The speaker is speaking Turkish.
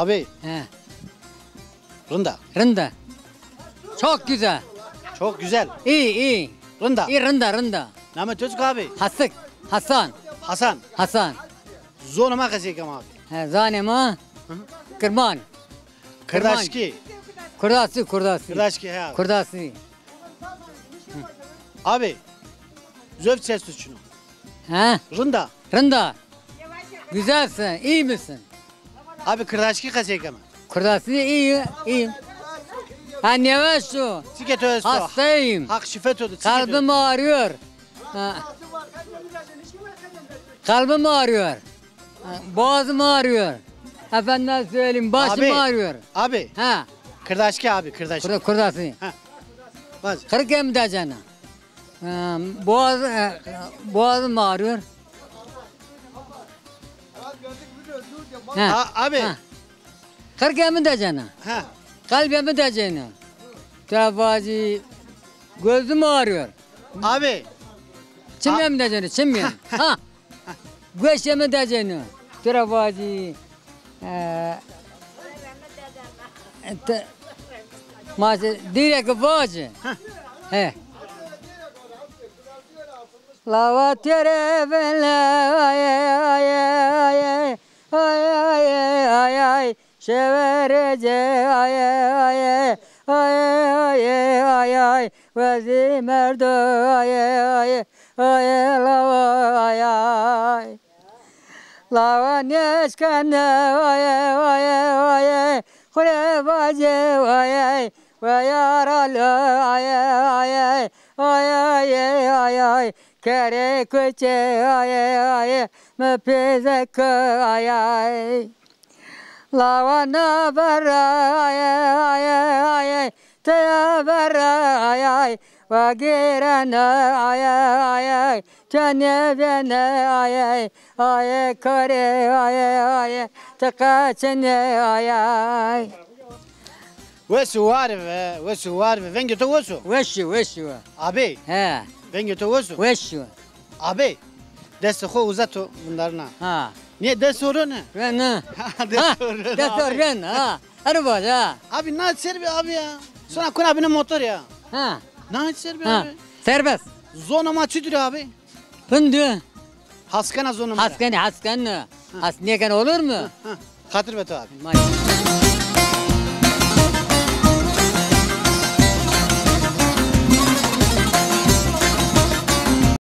Abi. He. Rında. Rında. Çok güzel. Çok güzel. İyi iyi. Rında. İyi rında. Mehmet Özgü abi. Hasık. Hasan. Hasan. Hasan. Zonuma kasekam abi. He, zanema. Kırman. Kırdaşki. Kurdası. Kırdaşki he abi. Kurdası. Abi. Zöv ses tut şunu. He. Rında. Rında. Güzelsin. İyi misin? Abi kırdaşki kasekam. Kurdası iyi. İyiyim. Ben yavaş şu. Siket öztü. Hastayım. Hak şifet ödü. Kalbim ağrıyor. Ha. Kalbim ağrıyor. Ha, boğazım ağrıyor. Efendim söyleyeyim başım Abi. ağrıyor. Abi. Ha. Kırdaşki abi kırdaşki. Kurdası. Baz. Kırık hem de canım. Boğazım ağrıyor. Ha. Abi. Ha. Kırık hem de canım. Ha. Kalbimi de canım. Trafacı. Gözüm ağrıyor. Abi. Çimyem de canım. Çimyem. Ha. Göğsümü de canım. Trafacı. Direkt vacı. He. Lava tere benle ay ay ay ay ay şeverece ay ay ay vezi merdo ay lava ay lava neskane ay kule vaje ay yaralı ay kere köçe ay mepezek ay lavana bara ay te bara ay vagirana ay canevene ay kare ay takaçene ay Vesu var ve vengi to vesu. Veşu. Abi. He. Vengi to vesu. Veşu. Abi. Deste ho uzato bunlarına. Ha. Niye deste oru ne? Ren ha. Deste oru. Destor ren ha. Araba ha. Abi ne serbi abi ya? Sonra kun abinin motor ya. Ha. Ne serbi Ha. abi? Serbest. Zona maçıdır abi. Hındı. Haskana zona. Haskan. Hasniye kan olur mu? Hatır bet abi. Maşallah.